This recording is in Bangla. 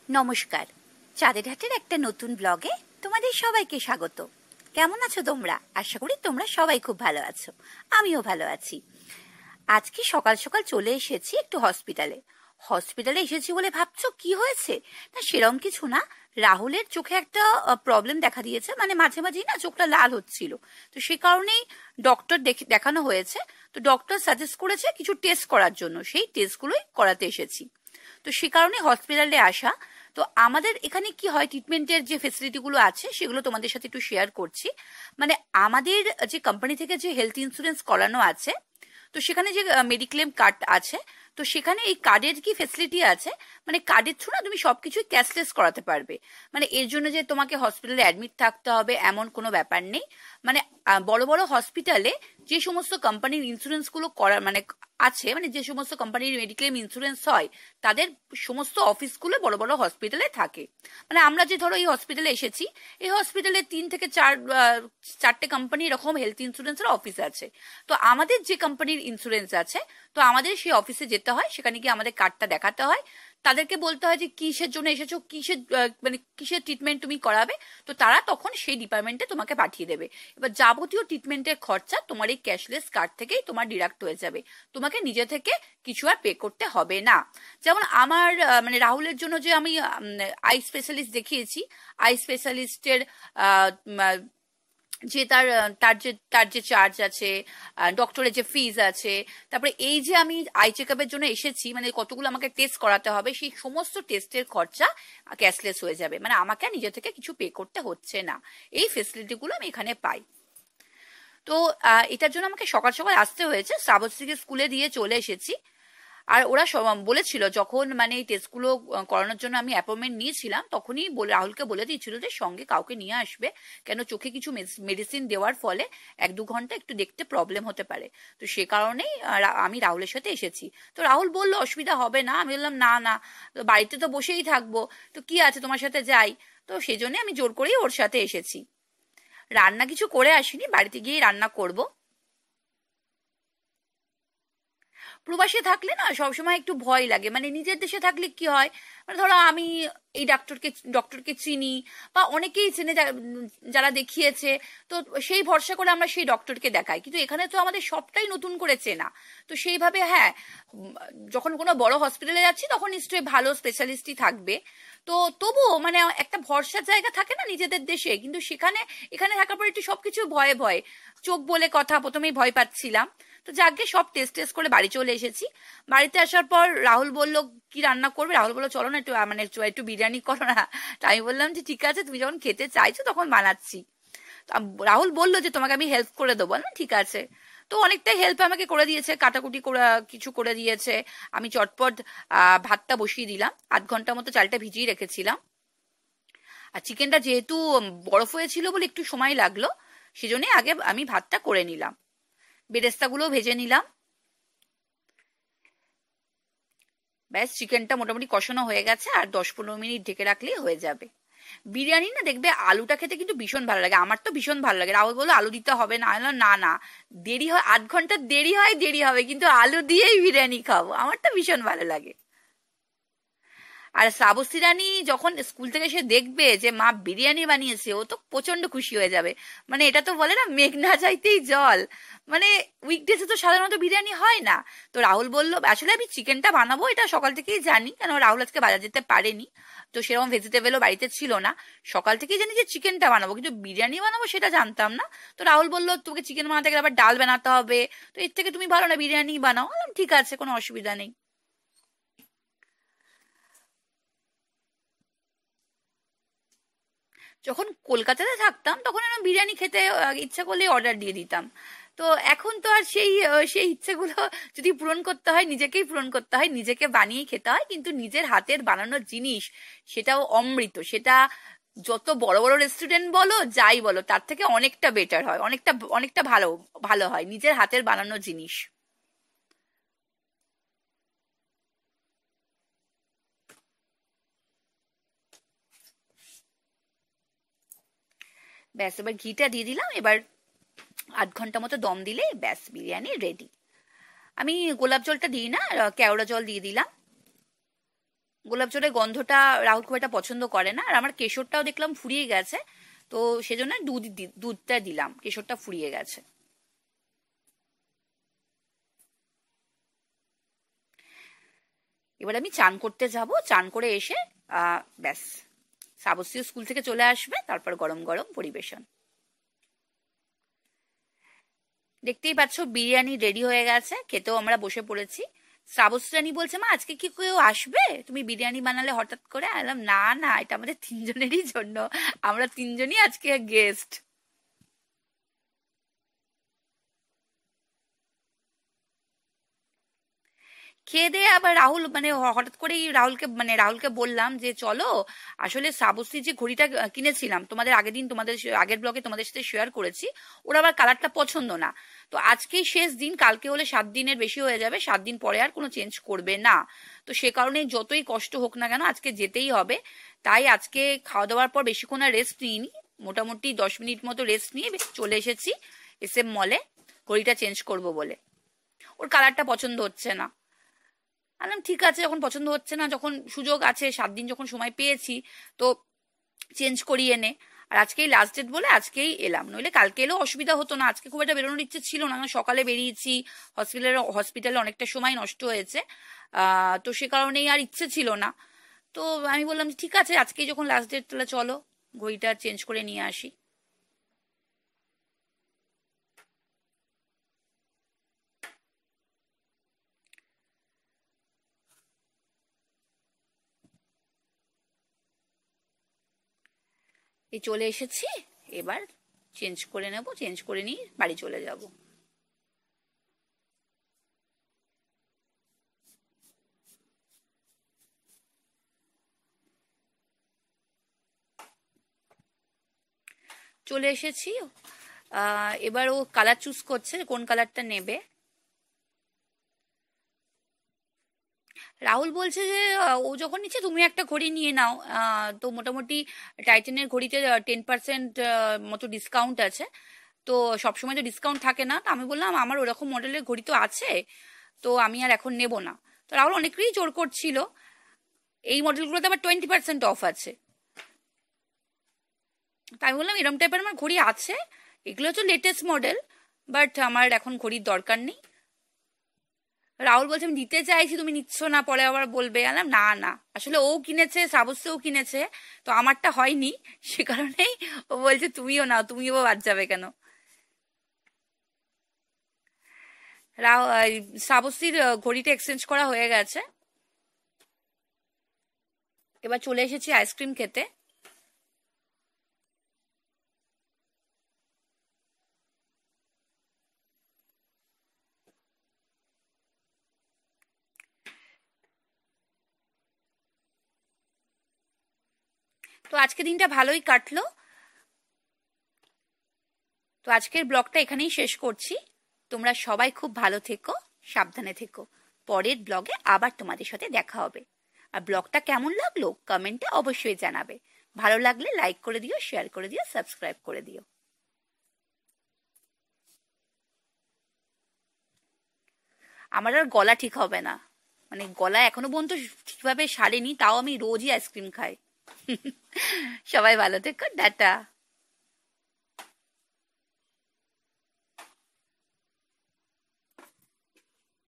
নমস্কার, চাঁদের হাটের একটা নতুন ব্লগে তোমাদের সবাইকে স্বাগত। কেমন আছো তোমরা? আশা করি তোমরা সবাই খুব ভালো আছো, আমিও ভালো আছি। আজকে সকাল সকাল চলে এসেছি একটু হসপিটালে এসেছি বলে ভাবছো কি হয়েছে? না, সেরকম কিছু না। রাহুলের চোখে একটা প্রবলেম দেখা দিয়েছে, মানে মাঝে মাঝেই না চোখটা লাল হচ্ছিল, তো সে কারণেই ডক্টর দেখানো হয়েছে। তো ডক্টর সাজেস্ট করেছে কিছু টেস্ট করার জন্য, সেই টেস্টগুলোই করাতে এসেছি। তো সে কারণে হসপিটালে আসা। তো আমাদের এখানে কি হয়, ট্রিটমেন্টের যে ফেসিলিটিগুলো আছে সেগুলো তোমাদের সাথে একটু শেয়ার করছি। মানে আমাদের যে কোম্পানি থেকে যে হেলথ ইন্স্যুরেন্স করানো আছে, তো সেখানে যে মেডিক্লেম কার্ড আছে, তো সেখানে এই কার্ডের কি ফেসিলিটি আছে, মানে কার্ডের থ্রু না তুমি সবকিছু ক্যাশলেস করাতে পারবে। মানে এর জন্য যে তোমাকে হসপিটালে অ্যাডমিট থাকতে হবে এমন কোনো ব্যাপার নেই। মানে বড় বড় হসপিটালে যে সমস্ত কোম্পানির ইন্স্যুরেন্সগুলো করা মানে আছে, মানে যে সমস্ত কোম্পানির মেডিক্লেম ইন্স্যুরেন্স হয়, তাদের সমস্ত অফিসগুলো বড় বড় হসপিটালে থাকে। মানে আমরা যে ধরো এই হসপিটালে এসেছি, এই হসপিটালে 3 থেকে 4টে কোম্পানি এরকম হেলথ ইন্স্যুরেন্সের অফিস আছে। তো আমাদের যে কোম্পানির ইন্স্যুরেন্স আছে, তো আমাদের সেই অফিসে যেতে হয়, সেখানে গিয়ে আমাদের কার্ডটা দেখাতে হয়, তাদেরকে বলতে হয় যে কিসের জন্য এসেছো, মানে কিসের ট্রিটমেন্ট তুমি করাবে। তো তারা তখন সেই ডিপার্টমেন্টে তোমাকে পাঠিয়ে দেবে। এবার যাবতীয় ট্রিটমেন্টের খরচা তোমার এই ক্যাশলেস কার্ড থেকেই তোমার ডিডাক্ট হয়ে যাবে, তোমাকে নিজে থেকে কিছু আর পে করতে হবে না। যেমন আমার মানে রাহুলের জন্য যে আমি আই স্পেশালিস্ট দেখিয়েছি, আই স্পেশালিস্টের যে তার যে চার্জ আছে, ডক্টরের যে ফিজ আছে, তারপরে এই যে আমি আই চেক আপের জন্য এসেছি, মানে কতগুলো আমাকে টেস্ট করাতে হবে, সেই সমস্ত টেস্টের খরচা ক্যাশলেস হয়ে যাবে। মানে আমাকে নিজে থেকে কিছু পে করতে হচ্ছে না। এই ফেসিলিটিগুলো আমি এখানে পাই। তো এটার জন্য আমাকে সকাল সকাল আসতে হয়েছে, শ্রাবস্তিকে স্কুলে দিয়ে চলে এসেছি। আর ওরা বলেছিল, যখন মানে এই টেস্টগুলো করানোর জন্য আমি অ্যাপয়েন্টমেন্ট নিয়েছিলাম, তখনই রাহুলকে বলে দিয়েছিল যে সঙ্গে কাউকে নিয়ে আসবে, কেন চোখে কিছু মেডিসিন দেওয়ার ফলে 1-2 ঘন্টা একটু দেখতে প্রবলেম হতে পারে। তো সে কারণেই আমি রাহুলের সাথে এসেছি। তো রাহুল বলল অসুবিধা হবে না। আমি বললাম না না, তো বাড়িতে তো বসেই থাকবো, তো কি আছে তোমার সাথে যাই। তো সেই জন্য আমি জোর করেই ওর সাথে এসেছি। রান্না কিছু করে আসিনি, বাড়িতে গিয়েই রান্না করব। প্রবাসে থাকলে না সবসময় একটু ভয় লাগে। মানে নিজের দেশে থাকলে কি হয়, মানে ধরো আমি এই ডক্টরকে চিনি, বা অনেকেই চেনে যারা দেখিয়েছে, তো সেই ভরসা করে আমরা সেই ডক্টরকে দেখাই। কিন্তু এখানে তো আমাদের সবটাই নতুন করে চেনা। তো সেইভাবে হ্যাঁ, যখন কোনো বড় হসপিটালে যাচ্ছি তখন নিশ্চয়ই ভালো স্পেশালিস্টই থাকবে। তো তবুও মানে একটা ভরসার জায়গা থাকে না নিজেদের দেশে, কিন্তু এখানে থাকার পর একটু সবকিছু ভয়ে ভয়ে, চোখ বলে কথা, প্রথমেই ভয় পাচ্ছিলাম। তো যাকে সব টেস্ট করে বাড়ি চলে এসেছি। বাড়িতে আসার পর রাহুল বলল কি রান্না করবে, রাহুল বললো চলো না একটু মানে একটু বিরিয়ানি করো না। তাই আমি বললাম যে ঠিক আছে, তুমি যখন খেতে চাইছো তখন বানাচ্ছি। রাহুল বললো যে তোমাকে আমি হেল্প করে দেবো না, ঠিক আছে। তো অনেকটাই হেল্প আমাকে করে দিয়েছে, কাটাকুটি করে কিছু করে দিয়েছে। আমি চটপট ভাতটা বসিয়ে দিলাম, 8 ঘন্টার মতো চালটা ভিজিয়ে রেখেছিলাম। আর চিকেনটা যেহেতু বরফ হয়েছিল বলে একটু সময় লাগলো, সেজন্য আগে আমি ভাতটা করে নিলাম, বেরেস্তাগুলো ভেজে নিলাম। ব্যাস, চিকেনটা মোটামুটি কষানো হয়ে গেছে, আর 10-15 মিনিট ঢেকে রাখলেই হয়ে যাবে। বিরিয়ানি না দেখবে আলুটা খেতে কিন্তু ভীষণ ভালো লাগে, আমার তো ভীষণ ভালো লাগে। রাহুল বললো আলু দিতে হবে না, আমি বললাম না না, দেরি হয় 8 ঘন্টা, দেরি হবে, কিন্তু আলু দিয়েই বিরিয়ানি খাবো, আমার তো ভীষণ ভালো লাগে। আর শ্রাবস্তী রানী যখন স্কুল থেকে এসে দেখবে যে মা বিরিয়ানি বানিয়েছে, ও তো প্রচন্ড খুশি হয়ে যাবে। মানে এটা তো বলে না, মেঘ না চাইতেই জল। মানে উইকডেজে তো সাধারণত বিরিয়ানি হয় না। তো রাহুল বলল, আসলে আমি চিকেনটা বানাবো এটা সকাল থেকেই জানি, কেন রাহুল আজকে বাজার যেতে পারেনি, তো সেরকম ভেজিটেবলও বাড়িতে ছিল না। সকাল থেকেই জানি যে চিকেনটা বানাবো, কিন্তু বিরিয়ানি বানাবো সেটা জানতাম না। তো রাহুল বললো তোমাকে চিকেন বানাতে গেলে আবার ডাল বানাতে হবে, তো এর থেকে তুমি ভালো না বিরিয়ানি বানাও। ঠিক আছে, কোনো অসুবিধা নেই। যখন কলকাতাতে থাকতাম তখন আমি বিরিয়ানি খেতে ইচ্ছা করলে অর্ডার দিয়ে দিতাম। তো এখন তো আর সেই ইচ্ছেগুলো যদি পূরণ করতে হয়, নিজেকেই পূরণ করতে হয়, নিজেকে বানিয়ে খেতে হয়। কিন্তু নিজের হাতের বানানোর জিনিস, সেটাও অমৃত। সেটা যত বড় বড় রেস্টুরেন্ট বলো, যাই বলো, তার থেকে অনেকটা বেটার হয়, অনেকটা অনেকটা ভালো ভালো হয় নিজের হাতের বানানো জিনিস। ব্যাস, এবার ঘিটা দিয়ে দিলাম। এবার 8 ঘন্টা মতো দম দিলে ব্যাস বিরিয়ানি রেডি। আমি গোলাপ জলটা দিই না, কেওড়া জল দিয়ে দিলাম। গোলাপ জলের গন্ধটা রাহুল খুব একটা পছন্দ করে না, আর আমার কেশরটাও দেখলাম ফুরিয়ে গেছে, তো সেজন্য দুধটা দিলাম, কেশরটা ফুরিয়ে গেছে। এবার আমি চান করতে যাব, চান করে এসে ব্যাস সাবস্তিও স্কুল থেকে চলে আসবে, তারপর গরম গরম পরিবেশন। দেখতেই পাচ্ছ বিরিয়ানি রেডি হয়ে গেছে, খেতেও আমরা বসে পড়েছি। শ্রাবস্রানী বলছে, মা আজকে কি কেউ আসবে, তুমি বিরিয়ানি বানালে হঠাৎ করে? বললাম না না, এটা আমাদের তিনজনেরই জন্য, আমরা তিনজনই আজকে গেস্ট। খেয়ে দিয়ে আবার রাহুল মানে হঠাৎ করেই রাহুলকে বললাম যে চলো, আসলে শ্রাবস্তীর যে ঘড়িটা কিনেছিলাম তোমাদের আগের দিন, তোমাদের আগের ব্লগে তোমাদের সাথে শেয়ার করেছি, ওরা আবার কালারটা পছন্দ না। তো আজকেই শেষ দিন, কালকে হলে 7 দিনের বেশি হয়ে যাবে, 7 দিন পরে আর কোনো চেঞ্জ করবে না। তো সে কারণে যতই কষ্ট হোক না কেন আজকে যেতেই হবে। তাই আজকে খাওয়া দাওয়ার পর বেশিক্ষণ আর রেস্ট নিইনি, মোটামুটি 10 মিনিট মতো রেস্ট নিয়ে চলে এসেছি SM মলে ঘড়িটা চেঞ্জ করব বলে। ওর কালারটা পছন্দ হচ্ছে না। আলাম ঠিক আছে, যখন পছন্দ হচ্ছে না, যখন সুযোগ আছে, 7 দিন যখন সময় পেয়েছি, তো চেঞ্জ করিয়ে নে। আর আজকেই লাস্ট ডেট বলে আজকেই এলাম, নইলে কালকে এলেও অসুবিধা হতো না। আজকে খুব একটা বেরোনোর ইচ্ছে ছিল না, সকালে বেরিয়েছি, হসপিটালে অনেকটা সময় নষ্ট হয়েছে, তো সে কারণেই আর ইচ্ছে ছিল না। তো আমি বললাম ঠিক আছে, আজকেই যখন লাস্ট ডেট, তাহলে চলো ঘড়িটা চেঞ্জ করে নিয়ে আসি। এই চলে এসেছি, এবার চেঞ্জ করে নেব, চেঞ্জ করে নিয়ে বাড়ি চলে যাব। চলে এসেছি, এবার ও কালার চুজ করছে কোন কালারটা নেবে। রাহুল বলছে যে ও যখন নিচ্ছে তুমি একটা ঘড়ি নিয়ে নাও, তো মোটামুটি টাইটানের ঘড়িতে 10% মতো ডিসকাউন্ট আছে, তো সবসময় তো ডিসকাউন্ট থাকে না। তো আমি বললাম আমার ওরকম মডেলের ঘড়ি তো আছে, তো আমি আর এখন নেব না। তো রাহুল অনেকেই জোর করছিল, এই মডেলগুলোতে আবার 20% অফ আছে। তাই বললাম এরম টাইপের আমার ঘড়ি আছে, এগুলো হচ্ছে লেটেস্ট মডেল, বাট আমার এখন ঘড়ির দরকার নেই। রাহুল বলছে আমি দিতে চাইছি, তুমি নিচ্ছ না, পরে আবার বলবে। আলাম না না, আসলে ও কিনেছে, শ্রাবস্তীও কিনেছে, তো আমারটা হয়নি, সে কারণেই ও বলছে তুমিও নাও, তুমিও বাদ যাবে কেন। শ্রাবস্তীর ঘড়িটা এক্সচেঞ্জ করা হয়ে গেছে, এবার চলে এসেছি আইসক্রিম খেতে। তো আজকে দিনটা ভালোই কাটলো, তো আজকের ব্লগটা এখানেই শেষ করছি। তোমরা সবাই খুব ভালো থেকো, সাবধানে থেকো। পরের ব্লগে আবার তোমাদের সাথে দেখা হবে। আর ব্লগটা কেমন লাগলো কমেন্টে অবশ্যই জানাবে। ভালো লাগলে লাইক করে দিও, শেয়ার করে দিও, সাবস্ক্রাইব করে দিও। আমার আর গলা ঠিক হবে না, মানে গলা এখনো পর্যন্ত ঠিকভাবে সারেনি, তাও আমি রোজই আইসক্রিম খাই। সবাই ভালো থেকো, টাটা।